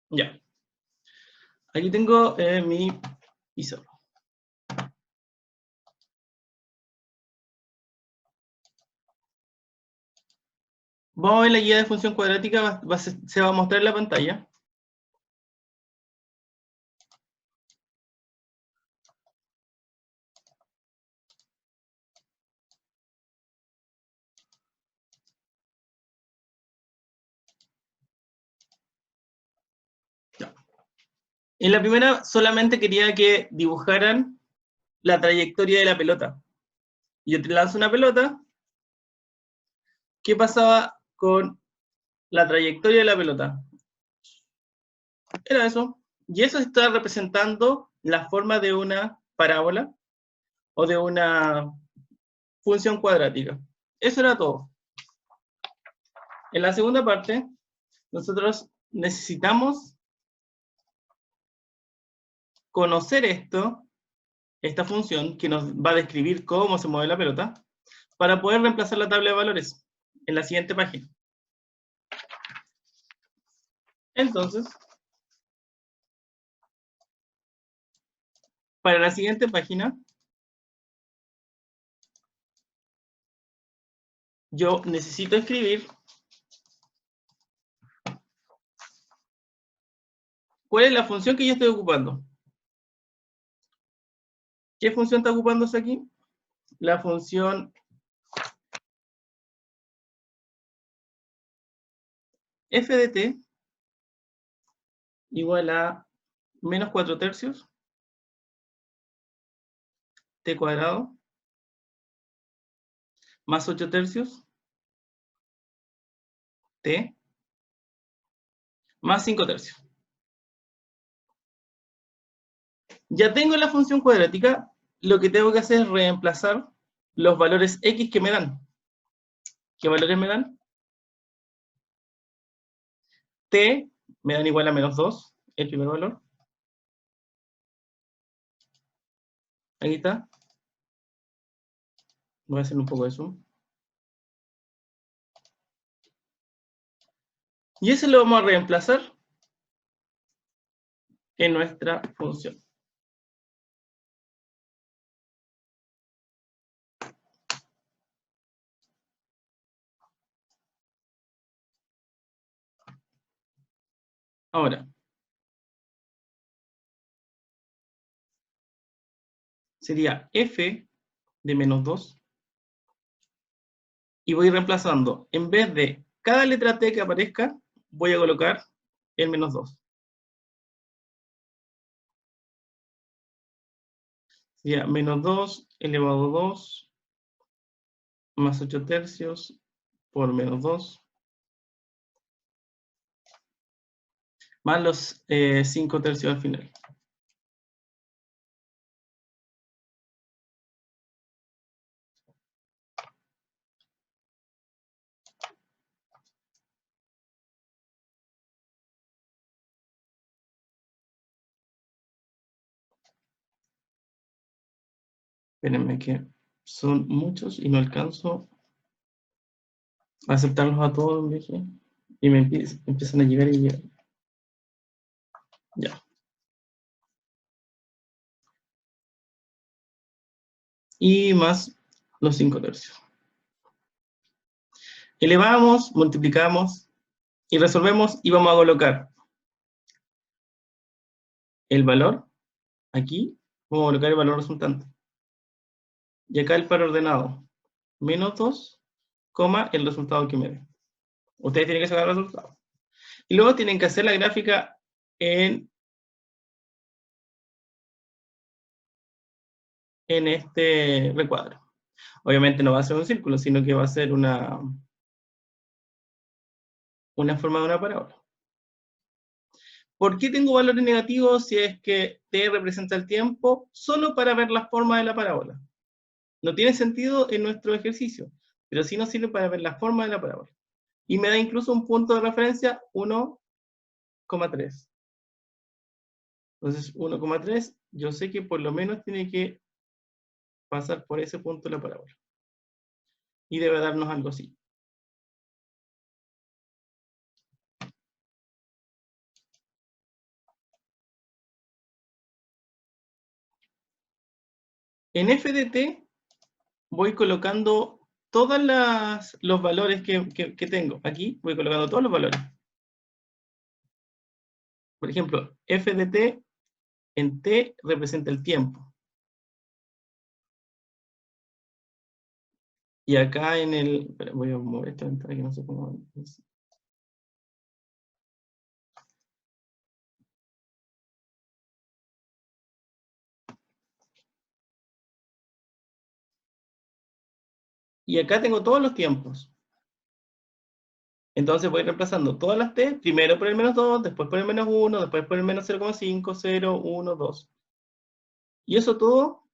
Ya. Aquí tengo mi pizarra. Vamos a ver la guía de función cuadrática, se va a mostrar en la pantalla. Ya. En la primera solamente quería que dibujaran la trayectoria de la pelota. Yo te lanzo una pelota. ¿Qué pasaba con la trayectoria de la pelota? Era eso. Y eso está representando la forma de una parábola o de una función cuadrática. Eso era todo. En la segunda parte, nosotros necesitamos conocer esta función que nos va a describir cómo se mueve la pelota, para poder reemplazar la tabla de valores en la siguiente página. Entonces, para la siguiente página, yo necesito escribir cuál es la función que yo estoy ocupando. ¿Qué función está ocupándose aquí? La función f de t igual a menos 4 tercios t cuadrado más 8 tercios t más 5 tercios. Ya tengo la función cuadrática, lo que tengo que hacer es reemplazar los valores x que me dan. ¿Qué valores me dan? T me dan igual a menos 2, el primer valor. Aquí está. Voy a hacer un poco de zoom. Y ese lo vamos a reemplazar en nuestra función. Ahora, sería f de menos 2. Y voy reemplazando, en vez de cada letra t que aparezca, voy a colocar el menos 2. Sería menos 2 elevado a 2 más 8 tercios por menos 2 más los 5 tercios al final. Espérenme que son muchos y no alcanzo a aceptarlos a todos, y me empiezan a llegar y llegar. Ya. Y más los 5 tercios. Elevamos, multiplicamos y resolvemos y vamos a colocar el valor aquí, vamos a colocar el valor resultante. Y acá el par ordenado, menos 2, el resultado que me dé. Ustedes tienen que sacar el resultado. Y luego tienen que hacer la gráfica en este recuadro. Obviamente no va a ser un círculo, sino que va a ser una forma de una parábola. ¿Por qué tengo valores negativos si es que t representa el tiempo? Solo para ver la forma de la parábola. No tiene sentido en nuestro ejercicio, pero sí nos sirve para ver la forma de la parábola. Y me da incluso un punto de referencia 1,3. Entonces 1,3, yo sé que por lo menos tiene que pasar por ese punto de la parábola. Y debe darnos algo así. En f de t voy colocando todos los valores que tengo. Aquí voy colocando todos los valores. Por ejemplo, f de t en t representa el tiempo. Y acá en el... Espera, voy a mover esta ventana que no sé cómo... Y acá tengo todos los tiempos. Entonces voy reemplazando todas las t, primero por el menos 2, después por el menos 1, después por el menos 0,5, 0, 1, 2. Y eso todo,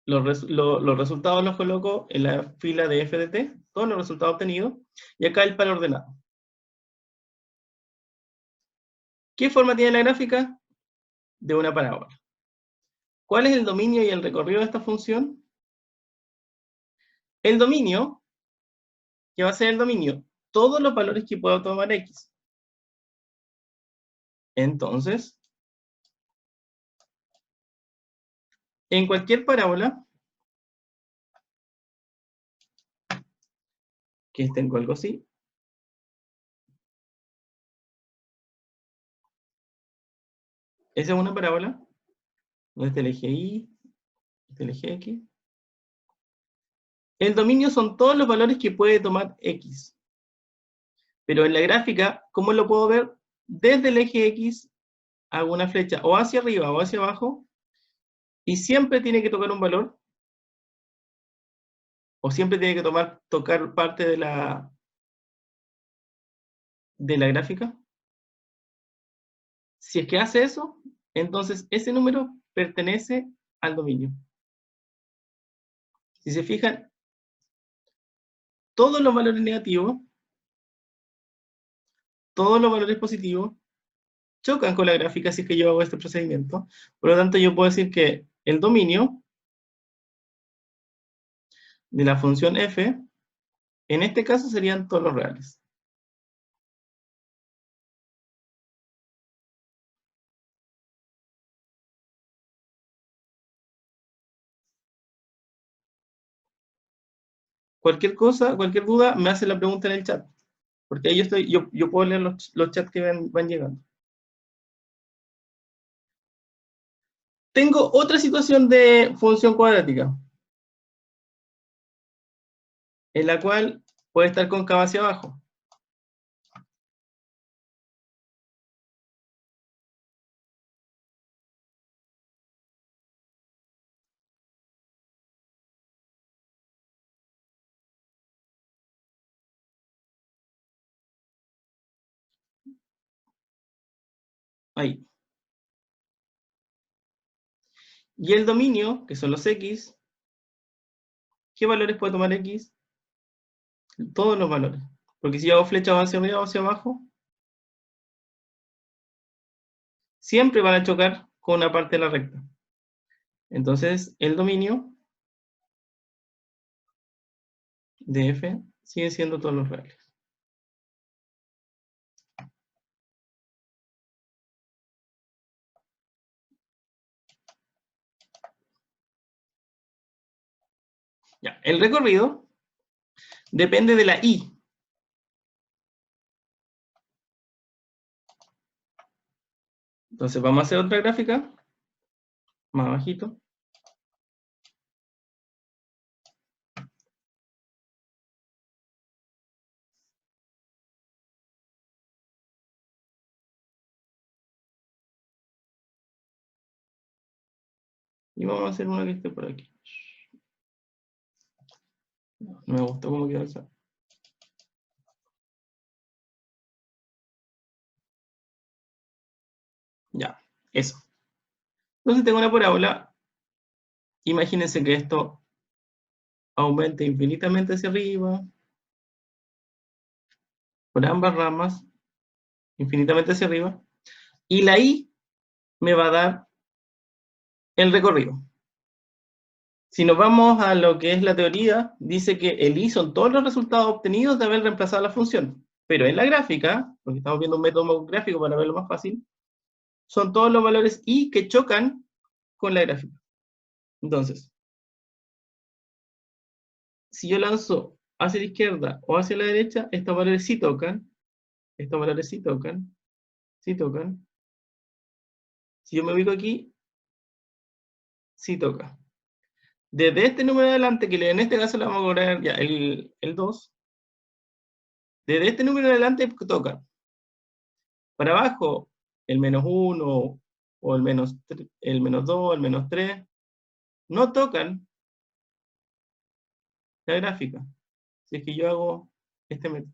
los resultados los coloco en la fila de f de t, todos los resultados obtenidos, y acá el par ordenado. ¿Qué forma tiene la gráfica? De una parábola. ¿Cuál es el dominio y el recorrido de esta función? El dominio, ¿qué va a ser el dominio? Todos los valores que pueda tomar x. Entonces, en cualquier parábola, que tengo algo así, esa es una parábola, donde está el eje y, este el eje x. El dominio son todos los valores que puede tomar x. Pero en la gráfica, ¿cómo lo puedo ver? Desde el eje x hago una flecha o hacia arriba o hacia abajo, y siempre tiene que tocar un valor, o siempre tiene que tocar parte de la gráfica. Si es que hace eso, entonces ese número pertenece al dominio. Si se fijan, todos los valores negativos, todos los valores positivos, chocan con la gráfica si es que yo hago este procedimiento. Por lo tanto, yo puedo decir que el dominio de la función f, en este caso serían todos los reales. Cualquier cosa, cualquier duda, me hace la pregunta en el chat. Porque ahí yo puedo leer los chats que van llegando. Tengo otra situación de función cuadrática, en la cual puede estar cóncava hacia abajo. Ahí. Y el dominio, que son los x, ¿qué valores puede tomar x? Todos los valores. Porque si yo hago flecha hacia arriba o hacia abajo, siempre van a chocar con una parte de la recta. Entonces, el dominio de f sigue siendo todos los reales. Ya, el recorrido depende de la y. Entonces vamos a hacer otra gráfica, más abajito. Y vamos a hacer una que esté por aquí. No me gustó cómo quedó esa. Ya, eso. Entonces tengo una parábola. Imagínense que esto aumenta infinitamente hacia arriba, por ambas ramas, infinitamente hacia arriba, y la y me va a dar el recorrido. Si nos vamos a lo que es la teoría, dice que el y son todos los resultados obtenidos de haber reemplazado la función. Pero en la gráfica, porque estamos viendo un método gráfico para verlo más fácil, son todos los valores y que chocan con la gráfica. Entonces, si yo lanzo hacia la izquierda o hacia la derecha, estos valores sí tocan, estos valores sí tocan, sí tocan. Si yo me ubico aquí, sí toca. Desde este número adelante, que en este caso le vamos a cobrar ya el 2, desde este número adelante toca. Para abajo, el -1 o el -2, el -3, no tocan la gráfica, si es que yo hago este método.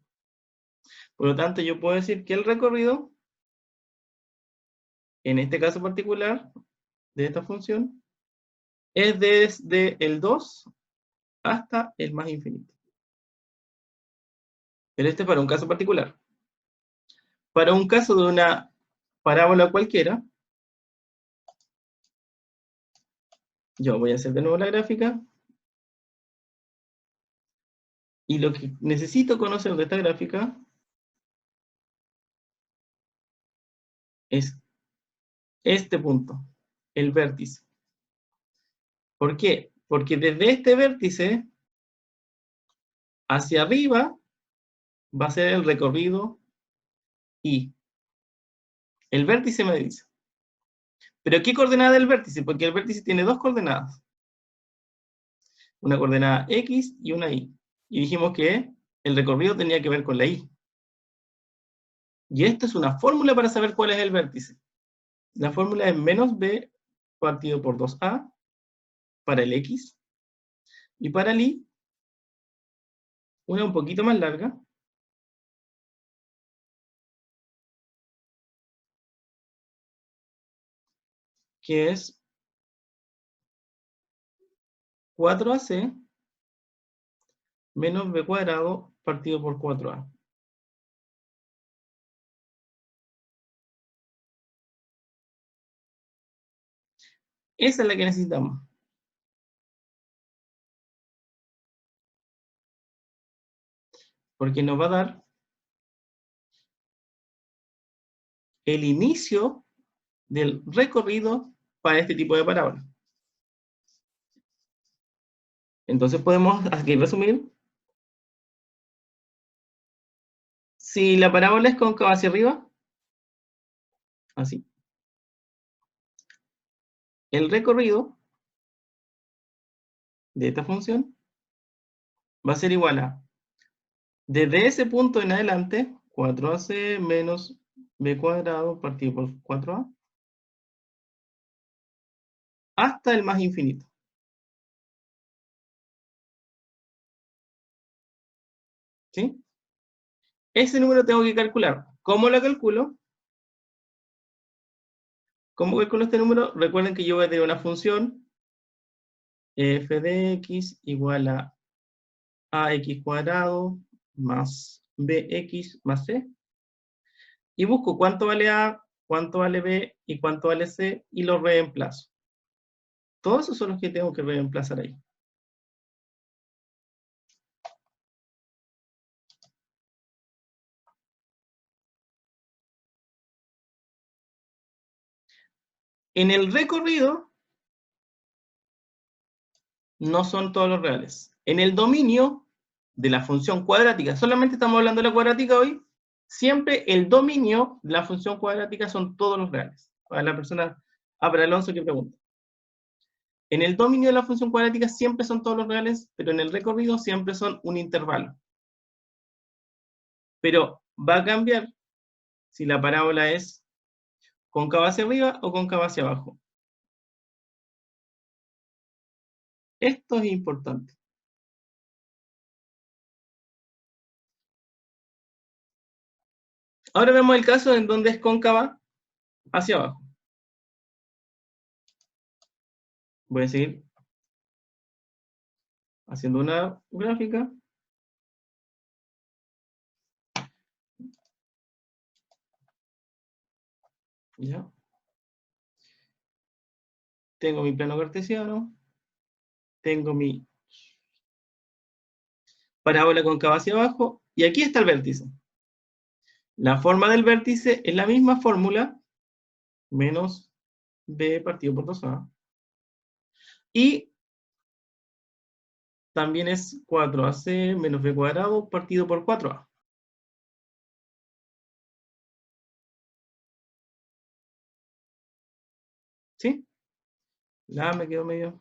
Por lo tanto, yo puedo decir que el recorrido, en este caso particular, de esta función, es desde el 2 hasta el más infinito. Pero este es para un caso particular. Para un caso de una parábola cualquiera, yo voy a hacer de nuevo la gráfica, y lo que necesito conocer de esta gráfica es este punto, el vértice. ¿Por qué? Porque desde este vértice hacia arriba va a ser el recorrido y el vértice me dice. ¿Pero qué coordenada del vértice? Porque el vértice tiene dos coordenadas. Una coordenada X y una Y. Y dijimos que el recorrido tenía que ver con la Y. Y esta es una fórmula para saber cuál es el vértice. La fórmula es menos B partido por 2A para el X. Y para el Y, una un poquito más larga, que es 4AC menos B cuadrado partido por 4A. Esa es la que necesitamos. Porque nos va a dar el inicio del recorrido para este tipo de parábola. Entonces podemos aquí resumir. Si la parábola es cóncava hacia arriba, así, el recorrido de esta función va a ser igual a, desde ese punto en adelante, 4AC menos B cuadrado partido por 4A, hasta el más infinito. ¿Sí? Ese número tengo que calcular. ¿Cómo lo calculo? ¿Cómo calculo este número? Recuerden que yo voy a tener una función f de x igual a ax cuadrado más bx más c. Y busco cuánto vale a, cuánto vale b y cuánto vale c y lo reemplazo. Todos esos son los que tengo que reemplazar ahí. En el recorrido no son todos los reales. En el dominio de la función cuadrática, solamente estamos hablando de la cuadrática hoy, siempre el dominio de la función cuadrática son todos los reales. Para la persona, para Alonso que pregunta. En el dominio de la función cuadrática siempre son todos los reales, pero en el recorrido siempre son un intervalo. Pero va a cambiar si la parábola es cóncava hacia arriba o cóncava hacia abajo. Esto es importante. Ahora vemos el caso en donde es cóncava hacia abajo. Voy a seguir haciendo una gráfica. ¿Ya? Tengo mi plano cartesiano. Tengo mi parábola cóncava hacia abajo. Y aquí está el vértice. La forma del vértice es la misma fórmula, menos b partido por 2a. Y también es 4ac menos b cuadrado partido por 4a. ¿Sí? La A me quedó medio.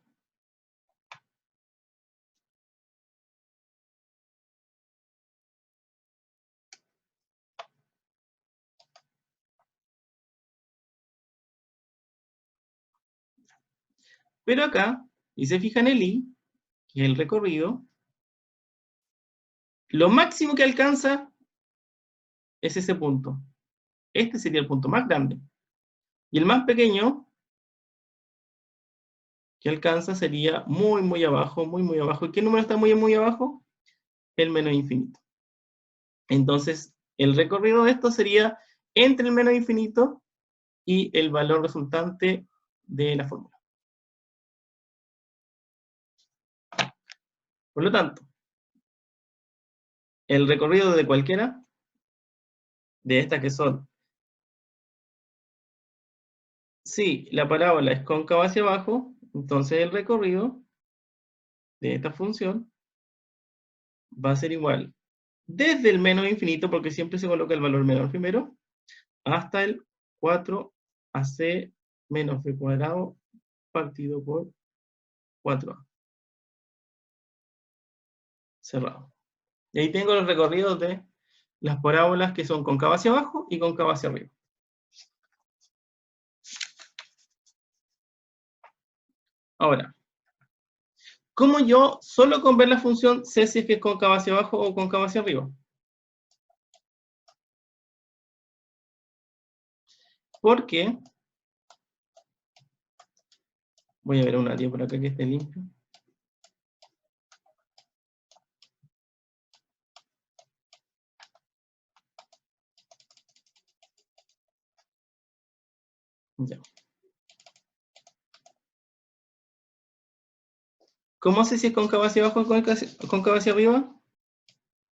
Pero acá, y se fijan en el I, que es el recorrido, lo máximo que alcanza es ese punto. Este sería el punto más grande. Y el más pequeño que alcanza sería muy, muy abajo, muy, muy abajo. ¿Y qué número está muy, muy abajo? El menos infinito. Entonces, el recorrido de esto sería entre el menos infinito y el valor resultante de la fórmula. Por lo tanto, el recorrido de cualquiera de estas que son, si la parábola es cóncava hacia abajo, entonces el recorrido de esta función va a ser igual desde el menos infinito, porque siempre se coloca el valor menor primero, hasta el 4ac menos b cuadrado partido por 4a. Cerrado. Y ahí tengo los recorridos de las parábolas que son cóncava hacia abajo y cóncava hacia arriba. Ahora, ¿cómo yo, solo con ver la función, sé si es que es cóncava hacia abajo o cóncava hacia arriba? Porque, voy a ver un área por acá que esté limpio. Ya. ¿Cómo sé si es cóncava hacia abajo o cóncava hacia arriba?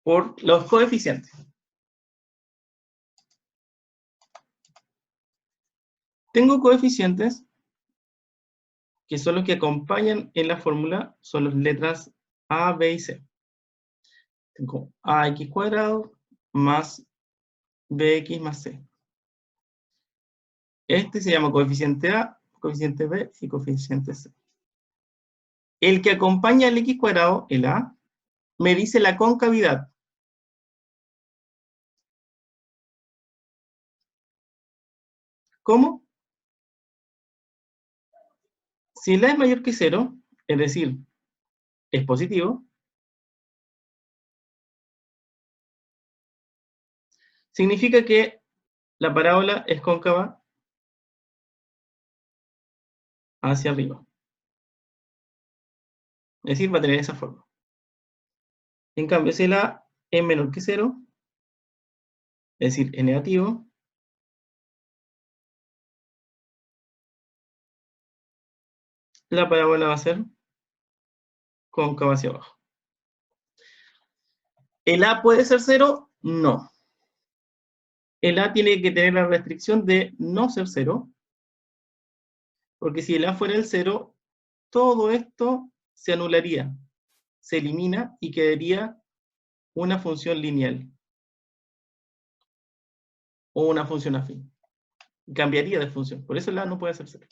Por los coeficientes. Tengo coeficientes que son los que acompañan en la fórmula, son las letras A, B y C. Tengo ax cuadrado más bx más c. Este se llama coeficiente A, coeficiente B y coeficiente C. El que acompaña al x cuadrado, el A, me dice la concavidad. ¿Cómo? Si el A es mayor que 0, es decir, es positivo, significa que la parábola es cóncava hacia arriba. Es decir, va a tener esa forma. En cambio, si el A es menor que 0, es decir, es negativo, la parábola va a ser cóncava hacia abajo. ¿El A puede ser 0? No. El A tiene que tener la restricción de no ser 0, porque si el A fuera el 0, todo esto se anularía, se elimina y quedaría una función lineal o una función afín. Cambiaría de función, por eso el A no puede ser 0.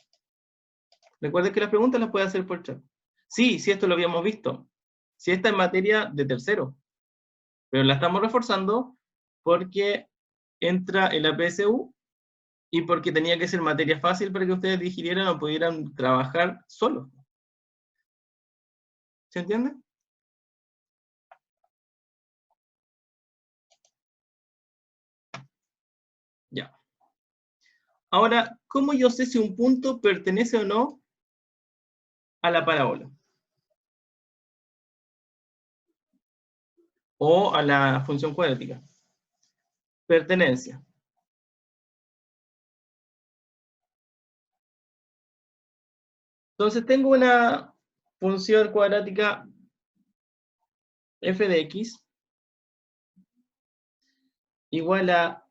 Recuerden que las preguntas las puede hacer por chat. Sí, sí, esto lo habíamos visto. Sí, esta es materia de tercero, pero la estamos reforzando porque entra el APSU y porque tenía que ser materia fácil para que ustedes digirieran o pudieran trabajar solos. ¿Se entiende? Ya. Ahora, ¿cómo yo sé si un punto pertenece o no a la parábola? O a la función cuadrática. Pertenencia. Entonces tengo una función cuadrática f de x igual a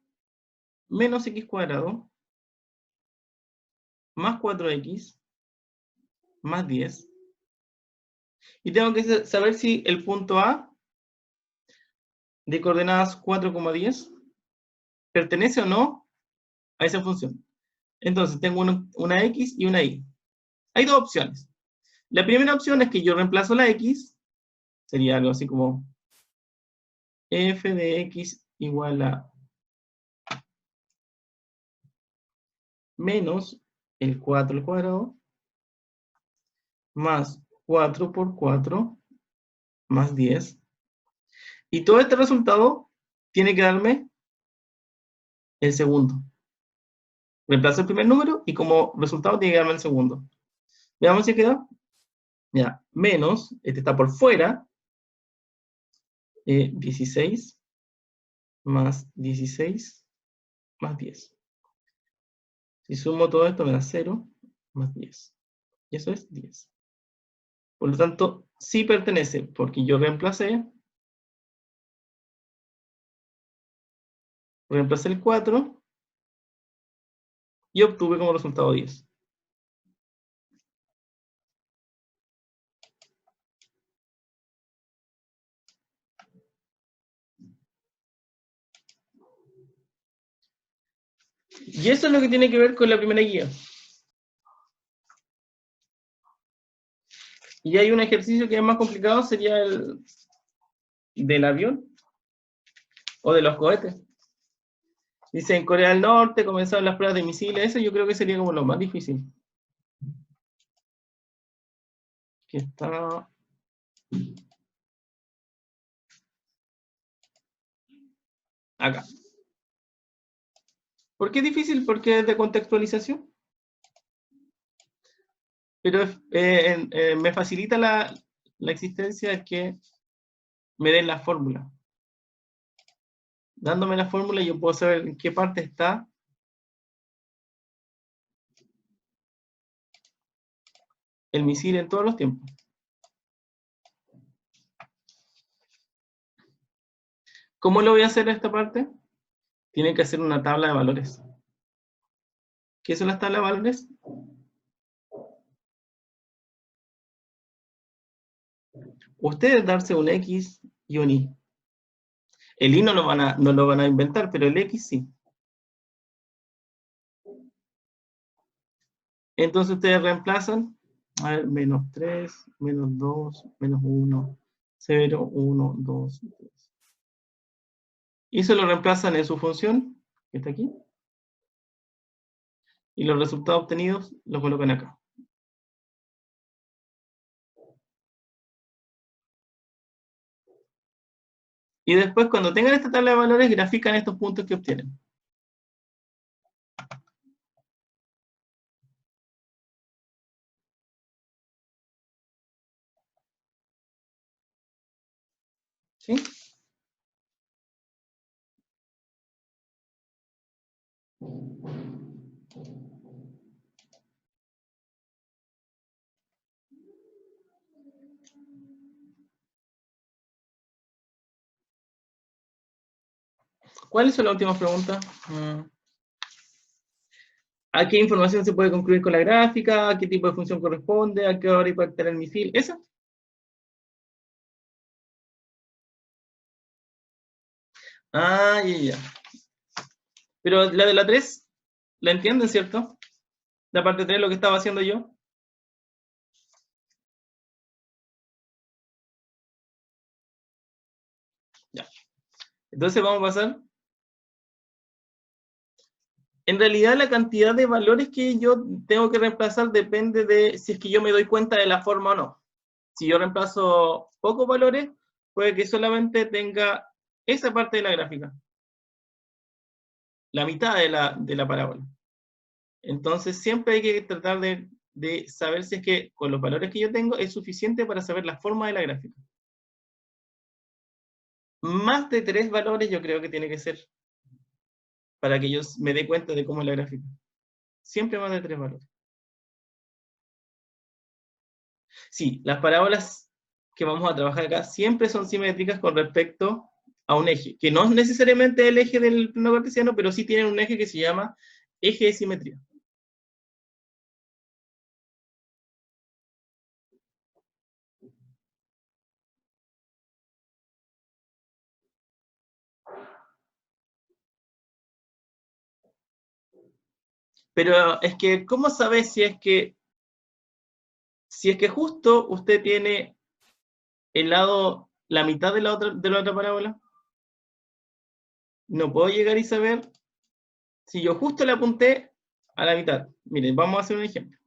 menos x cuadrado más 4x más 10 Y tengo que saber si el punto A de coordenadas 4,10 pertenece o no a esa función. Entonces tengo una X y una Y. Hay dos opciones. La primera opción es que yo reemplazo la X, sería algo así como f de X igual a menos el 4 al cuadrado más 4 por 4 más 10. Y todo este resultado tiene que darme el segundo. Reemplazo el primer número y como resultado tiene que darme el segundo. Veamos si queda. Ya, menos, este está por fuera, 16 más 16 más 10. Si sumo todo esto me da 0 más 10. Y eso es 10. Por lo tanto, sí pertenece, porque yo reemplacé el 4 y obtuve como resultado 10. Y eso es lo que tiene que ver con la primera guía. Y hay un ejercicio que es más complicado, sería el del avión o de los cohetes. Dice, en Corea del Norte comenzaron las pruebas de misiles. Eso yo creo que sería como lo más difícil. Que está acá. ¿Por qué es difícil? Porque es de contextualización. Pero me facilita la existencia que me den la fórmula. Dándome la fórmula yo puedo saber en qué parte está el misil en todos los tiempos. ¿Cómo lo voy a hacer esta parte? Tienen que hacer una tabla de valores. ¿Qué son las tablas de valores? Ustedes darse un X y un Y. El Y no lo van a inventar, pero el X sí. Entonces ustedes reemplazan, a ver, menos 3, menos 2, menos 1, 0, 1, 2, 3. Y eso lo reemplazan en su función, que está aquí. Y los resultados obtenidos los colocan acá. Y después, cuando tengan esta tabla de valores, grafican estos puntos que obtienen. ¿Sí? ¿Cuáles son las últimas preguntas? ¿A qué información se puede concluir con la gráfica? ¿A qué tipo de función corresponde? ¿A qué hora impactará el misil? ¿Esa? Ah, ya. Pero la de la 3, ¿la entienden, cierto? La parte 3, lo que estaba haciendo yo. Ya. Entonces vamos a pasar. En realidad la cantidad de valores que yo tengo que reemplazar depende de si es que yo me doy cuenta de la forma o no. Si yo reemplazo pocos valores, puede que solamente tenga esa parte de la gráfica. La mitad de la parábola. Entonces siempre hay que tratar de saber si es que con los valores que yo tengo es suficiente para saber la forma de la gráfica. Más de 3 valores yo creo que tiene que ser para que yo me dé cuenta de cómo es la gráfica. Siempre más de 3 valores. Sí, las parábolas que vamos a trabajar acá siempre son simétricas con respecto a un eje, que no es necesariamente el eje del plano cartesiano, pero sí tienen un eje que se llama eje de simetría. Pero es que, ¿cómo sabes si es que justo usted tiene el lado, la mitad de la otra parábola? No puedo llegar y saber si yo justo le apunté a la mitad. Miren, vamos a hacer un ejemplo.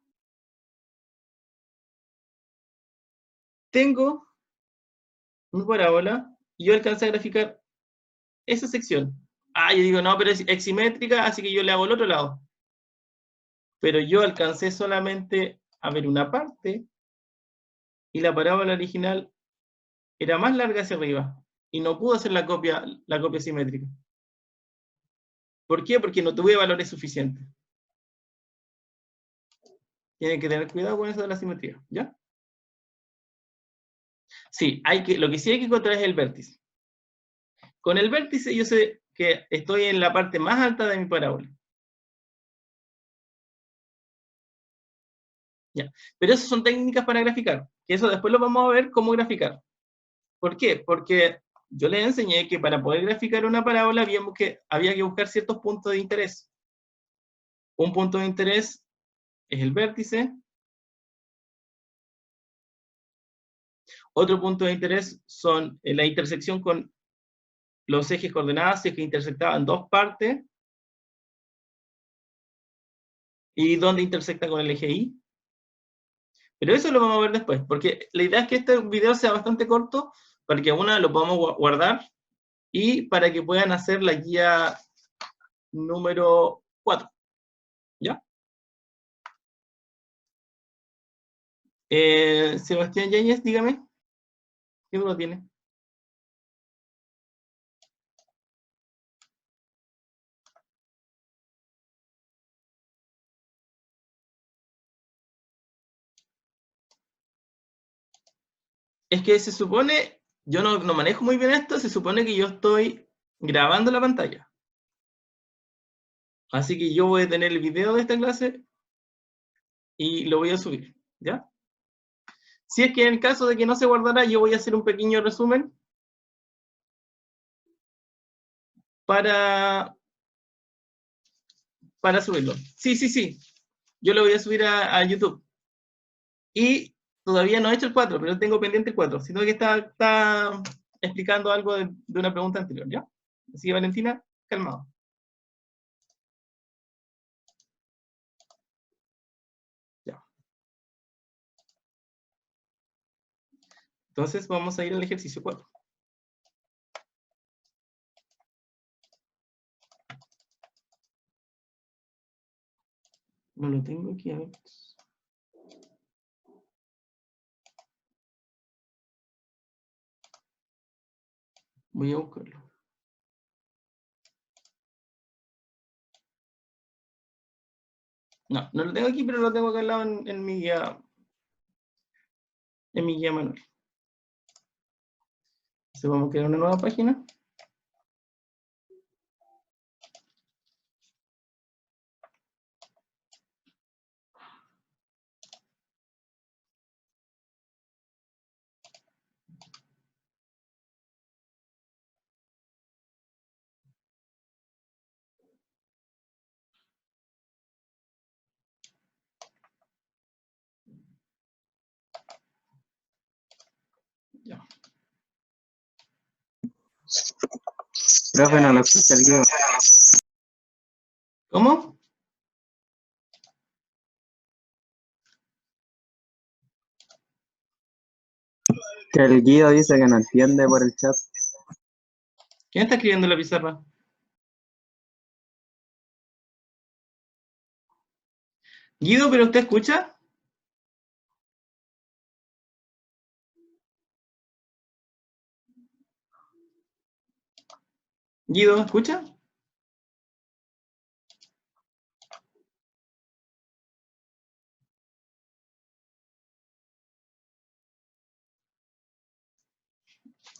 Tengo una parábola y yo alcancé a graficar esa sección. Ah, yo digo, no, pero es eximétrica, así que yo le hago el otro lado. Pero yo alcancé solamente a ver una parte y la parábola original era más larga hacia arriba y no pude hacer la copia simétrica. ¿Por qué? Porque no tuve valores suficientes. Tienen que tener cuidado con eso de la simetría, ¿ya? Sí, lo que sí hay que encontrar es el vértice. Con el vértice yo sé que estoy en la parte más alta de mi parábola. ¿Ya? Pero esas son técnicas para graficar, que eso después lo vamos a ver cómo graficar. ¿Por qué? Porque yo les enseñé que para poder graficar una parábola había que buscar ciertos puntos de interés. Un punto de interés es el vértice. Otro punto de interés son la intersección con los ejes coordenadas, si es que intersectaban dos partes, y dónde intersecta con el eje Y. Pero eso lo vamos a ver después, porque la idea es que este video sea bastante corto, para que una lo podamos guardar, y para que puedan hacer la guía número 4. ¿Ya? Sebastián Yáñez, dígame, ¿qué duda tiene? Es que se supone, yo no manejo muy bien esto, se supone que yo estoy grabando la pantalla. Así que yo voy a tener el video de esta clase y lo voy a subir, ¿ya? Si es que en el caso de que no se guardara, yo voy a hacer un pequeño resumen para subirlo. Sí, sí, sí. Yo lo voy a subir a YouTube. Y todavía no he hecho el 4, pero tengo pendiente el 4, sino que está explicando algo de una pregunta anterior, ¿ya? Así que Valentina, calmado. Ya. Entonces vamos a ir al ejercicio 4. No lo tengo aquí, a ver. Voy a buscarlo. No, no lo tengo aquí, pero lo tengo acá al lado en mi guía. En mi guía manual. Entonces vamos a crear una nueva página. Ya. Profe, no lo escucha el Guido. ¿Cómo? Que el Guido dice que no entiende por el chat. ¿Quién está escribiendo en la pizarra? Guido, ¿pero usted escucha? Guido, ¿escucha?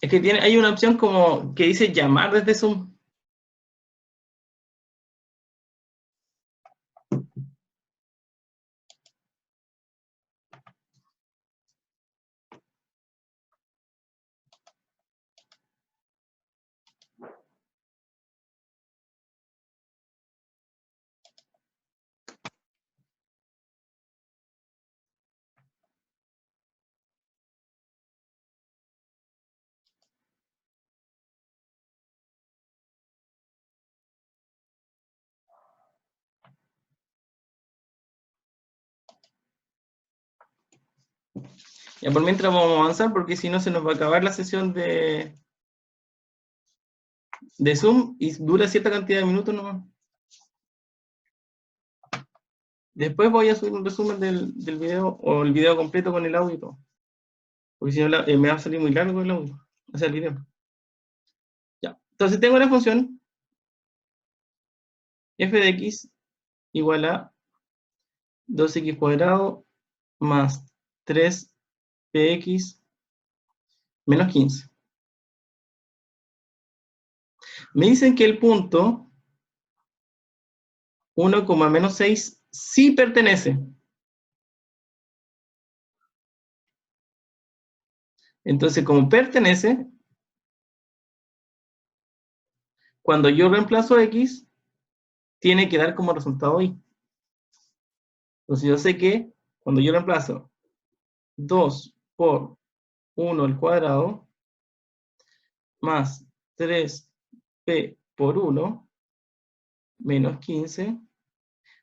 Es que hay una opción como que dice llamar desde Zoom. Ya por mientras vamos a avanzar, porque si no se nos va a acabar la sesión de Zoom y dura cierta cantidad de minutos nomás. Después voy a subir un resumen del video, o el video completo con el audio y todo. Porque si no me va a salir muy largo el audio, o sea, el video. Ya. Entonces tengo la función f de x igual a 2x cuadrado más 3px menos 15. Me dicen que el punto 1,-6 sí pertenece. Entonces, como pertenece, cuando yo reemplazo x, tiene que dar como resultado y. Entonces yo sé que cuando yo reemplazo 2 por 1 al cuadrado más 3p por 1 menos 15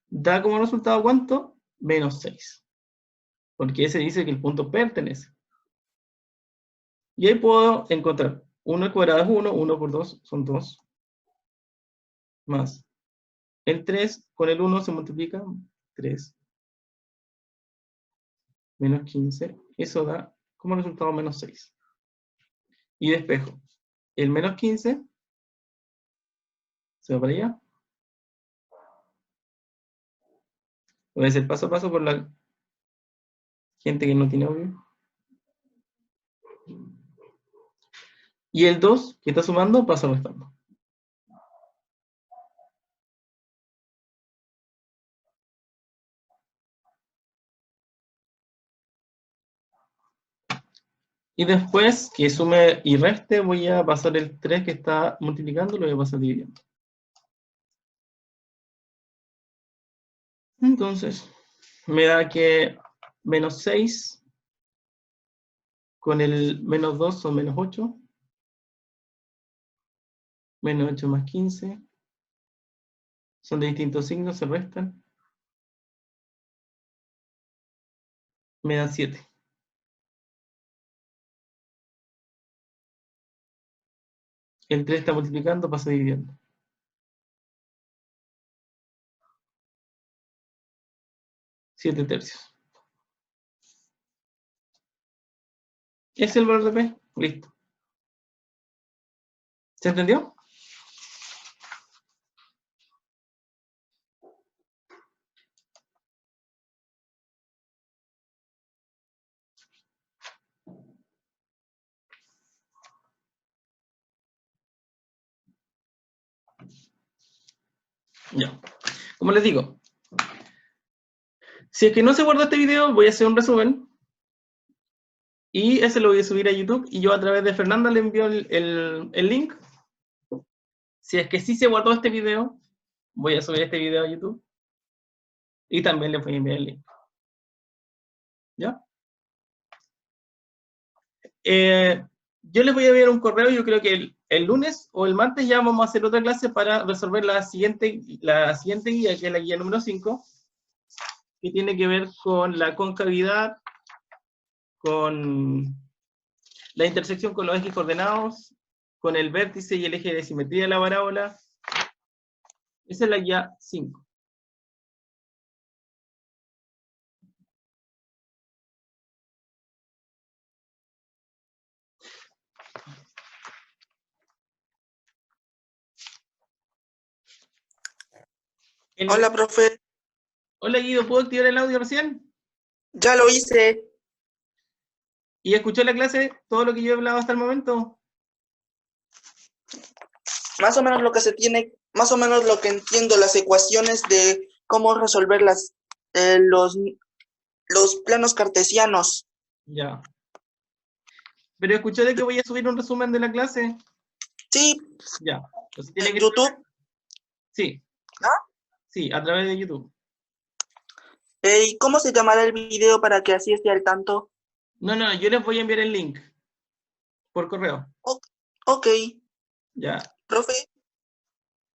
da como resultado ¿cuánto? Menos 6. Porque ese dice que el punto pertenece. Y ahí puedo encontrar 1 al cuadrado es 1, 1 por 2 son 2, más el 3 con el 1 se multiplica, 3, menos 15, eso da como resultado menos 6. Y despejo. El menos 15 se va para allá. Voy a hacer paso a paso por la gente que no tiene audio. Y el 2, que está sumando, pasa restando. Y después que sume y reste, voy a pasar el 3 que está multiplicando, lo voy a pasar dividiendo. Entonces, me da que menos 6 con el menos 2 son menos 8. Menos 8 más 15. Son de distintos signos, se restan. Me da 7. El 3 está multiplicando, pasa dividiendo. 7 tercios. ¿Es el valor de P? Listo. ¿Se entendió? Ya. Como les digo, si es que no se guardó este video, voy a hacer un resumen. Y ese lo voy a subir a YouTube. Y yo a través de Fernanda le envío el link. Si es que sí se guardó este video, voy a subir este video a YouTube. Y también le voy a enviar el link. ¿Ya? Yo les voy a enviar un correo. Yo creo que el lunes o el martes ya vamos a hacer otra clase para resolver la siguiente guía, que es la guía número 5, que tiene que ver con la concavidad, con la intersección con los ejes coordenados, con el vértice y el eje de simetría de la parábola. Esa es la guía 5. Hola, profe. Hola Guido, ¿puedo activar el audio recién? Ya lo hice. ¿Y escuchó la clase todo lo que yo he hablado hasta el momento? Más o menos lo que se tiene, más o menos lo que entiendo, las ecuaciones de cómo resolver los planos cartesianos. Ya. ¿Pero escuchó de que voy a subir un resumen de la clase? Sí. Ya. Entonces tiene ¿En que... YouTube? Sí. ¿Ah? Sí, a través de YouTube. ¿Y cómo se llamará el video para que así esté al tanto? No, yo les voy a enviar el link por correo. Ok. Ya. Profe,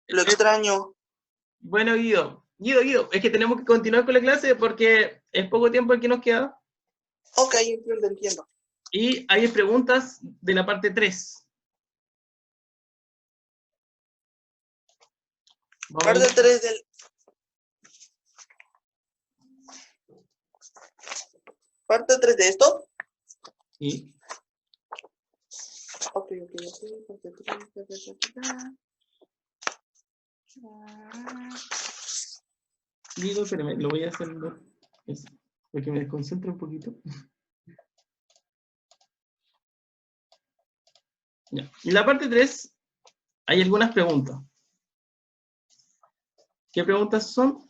lo extraño. Bueno, Guido, es que tenemos que continuar con la clase porque es poco tiempo el que nos queda. Ok, entiendo. Y hay preguntas de la parte 3. Parte 3 del... Parte 3 de esto. Sí. Ok. Digo, espérame, lo voy a hacer porque me desconcentro un poquito. Ya. En la parte 3 hay algunas preguntas. ¿Qué preguntas son?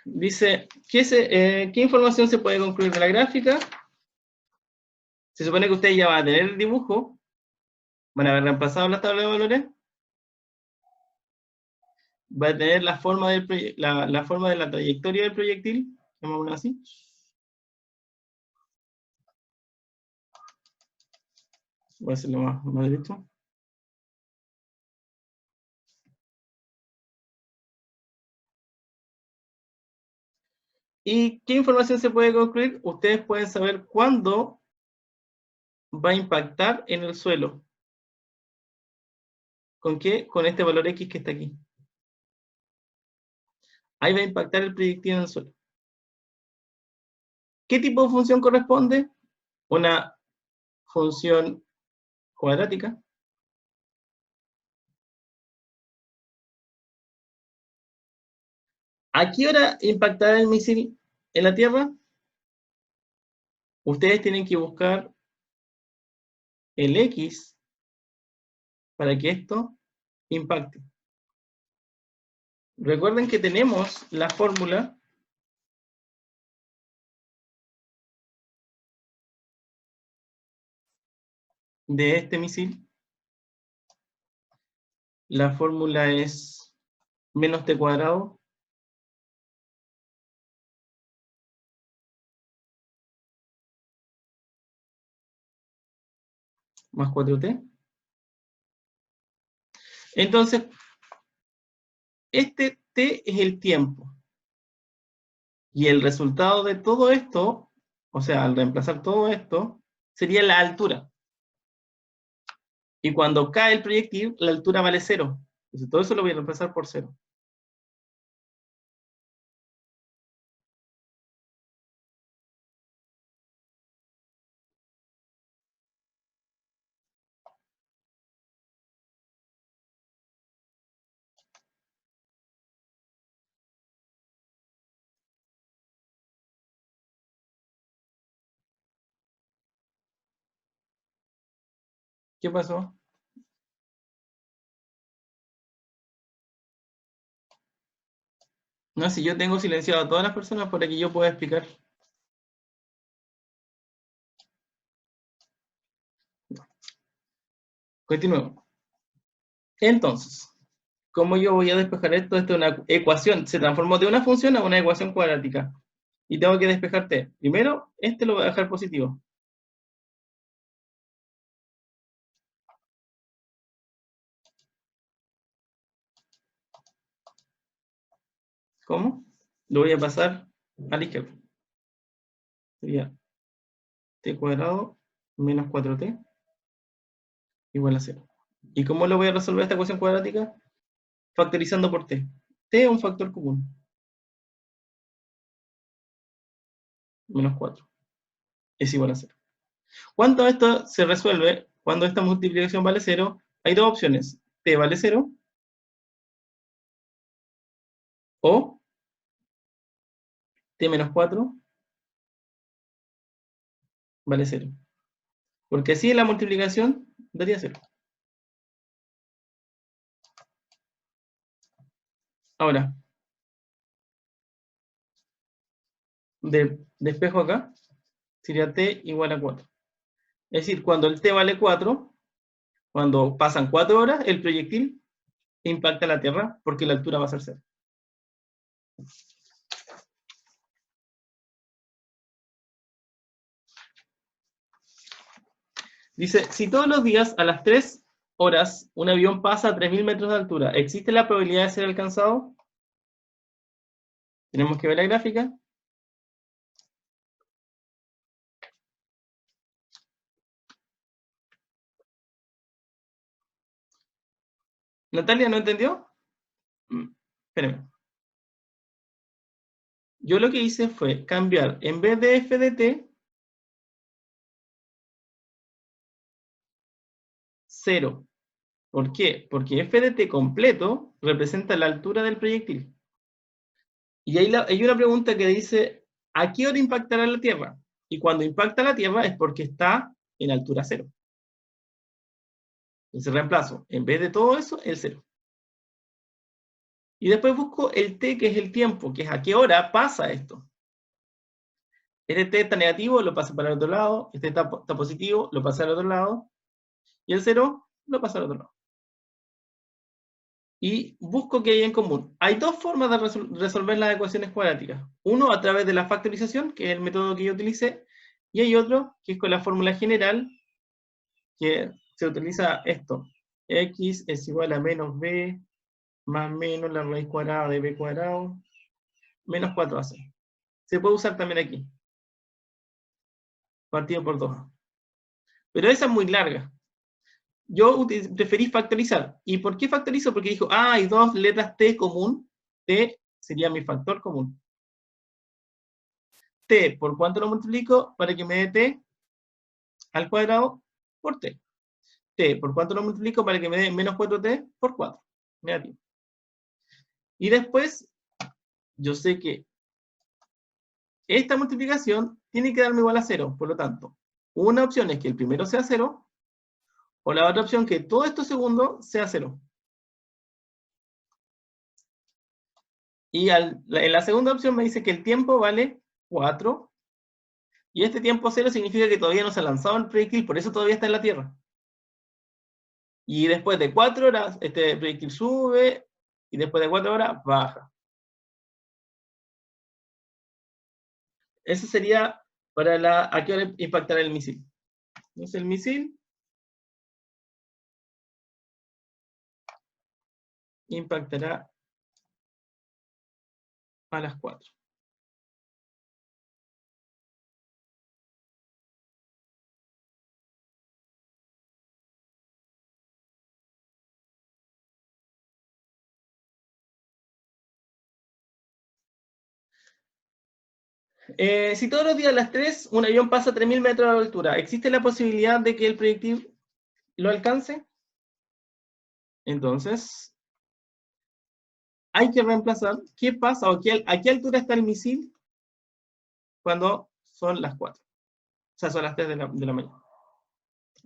Dice, ¿qué información se puede concluir de la gráfica? Se supone que ustedes ya van a tener el dibujo, van a haber reemplazado la tabla de valores, va a tener la forma la forma de la trayectoria del proyectil, llamémoslo así. Voy a hacerlo más derecho. ¿Y qué información se puede concluir? Ustedes pueden saber cuándo va a impactar en el suelo. ¿Con qué? Con este valor X que está aquí. Ahí va a impactar el proyectil en el suelo. ¿Qué tipo de función corresponde? Una función cuadrática. ¿A qué hora impactará el misil en la Tierra? Ustedes tienen que buscar el X para que esto impacte. Recuerden que tenemos la fórmula de este misil. La fórmula es menos t cuadrado más 4t. Entonces, este t es el tiempo. Y el resultado de todo esto, o sea, al reemplazar todo esto, sería la altura. Y cuando cae el proyectil, la altura vale 0. Entonces, todo eso lo voy a reemplazar por 0. ¿Qué pasó? No, si yo tengo silenciado a todas las personas para que yo pueda explicar. Continuemos. Entonces, ¿cómo yo voy a despejar esto? Esto es una ecuación. Se transformó de una función a una ecuación cuadrática. Y tengo que despejar t. Primero, este lo voy a dejar positivo. ¿Cómo? Lo voy a pasar a la izquierda. Sería t cuadrado menos 4t igual a 0. ¿Y cómo lo voy a resolver esta ecuación cuadrática? Factorizando por t. T es un factor común. Menos 4. Es igual a 0. ¿Cuánto esto se resuelve cuando esta multiplicación vale 0? Hay dos opciones. T vale 0 o t menos 4 vale 0. Porque así la multiplicación daría 0. Ahora, despejo acá, sería t igual a 4. Es decir, cuando el t vale 4, cuando pasan 4 horas, el proyectil impacta la Tierra porque la altura va a ser 0. Dice, si todos los días a las 3 horas un avión pasa a 3.000 metros de altura, ¿existe la probabilidad de ser alcanzado? Tenemos que ver la gráfica. Natalia, ¿no entendió? Espérame. Yo lo que hice fue cambiar, en vez de f de t, 0. ¿Por qué? Porque f de t completo representa la altura del proyectil. Y hay una pregunta que dice, ¿a qué hora impactará la Tierra? Y cuando impacta la Tierra es porque está en altura 0. Entonces reemplazo, en vez de todo eso, el 0. Y después busco el t, que es el tiempo, que es a qué hora pasa esto. Este t está negativo, lo pasa para el otro lado. Este está positivo, lo pasa al otro lado. Y el 0 lo pasa al otro lado. Y busco qué hay en común. Hay dos formas de resolver las ecuaciones cuadráticas. Uno a través de la factorización, que es el método que yo utilicé, y hay otro que es con la fórmula general, que se utiliza esto. X es igual a menos b más menos la raíz cuadrada de b cuadrado menos 4ac. Se puede usar también aquí. Partido por 2a. Pero esa es muy larga. Yo preferí factorizar. ¿Y por qué factorizo? Porque dijo, hay dos letras t común. T sería mi factor común. T, ¿por cuánto lo multiplico? Para que me dé t al cuadrado por t. T, ¿por cuánto lo multiplico? Para que me dé menos 4t por 4. Negativo. Y después, yo sé que esta multiplicación tiene que darme igual a 0. Por lo tanto, una opción es que el primero sea 0, o la otra opción que todo esto segundo sea 0. Y en la segunda opción me dice que el tiempo vale 4, y este tiempo 0 significa que todavía no se ha lanzado el proyectil, por eso todavía está en la Tierra. Y después de 4 horas, este proyectil sube, y después de 4 horas, baja. Eso sería para a qué hora impactará el misil. Entonces el misil impactará a las 4. Si todos los días a las 3 un avión pasa a 3.000 metros de altura, ¿existe la posibilidad de que el proyectil lo alcance? Entonces, hay que reemplazar qué pasa o a qué altura está el misil cuando son las 4. O sea, son las 3 de la mañana.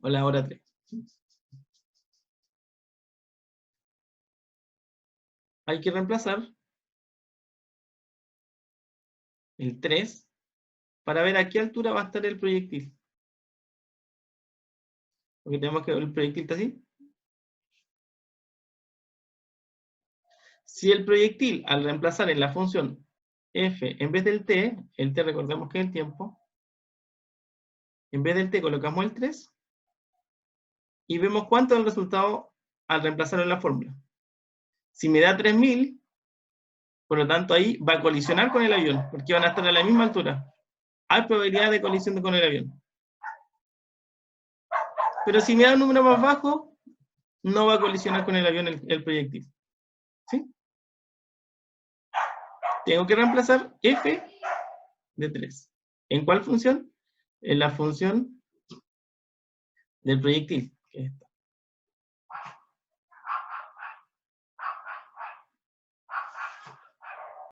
O la hora 3. Hay que reemplazar el 3 para ver a qué altura va a estar el proyectil. Porque tenemos que ver el proyectil está así. Si el proyectil, al reemplazar en la función f, en vez del t, el t recordemos que es el tiempo, en vez del t colocamos el 3, y vemos cuánto es el resultado al reemplazarlo en la fórmula. Si me da 3.000, por lo tanto ahí va a colisionar con el avión, porque van a estar a la misma altura. Hay probabilidad de colisión con el avión. Pero si me da un número más bajo, no va a colisionar con el avión el proyectil. ¿Sí? Tengo que reemplazar f de 3. ¿En cuál función? En la función del proyectil, que es esta.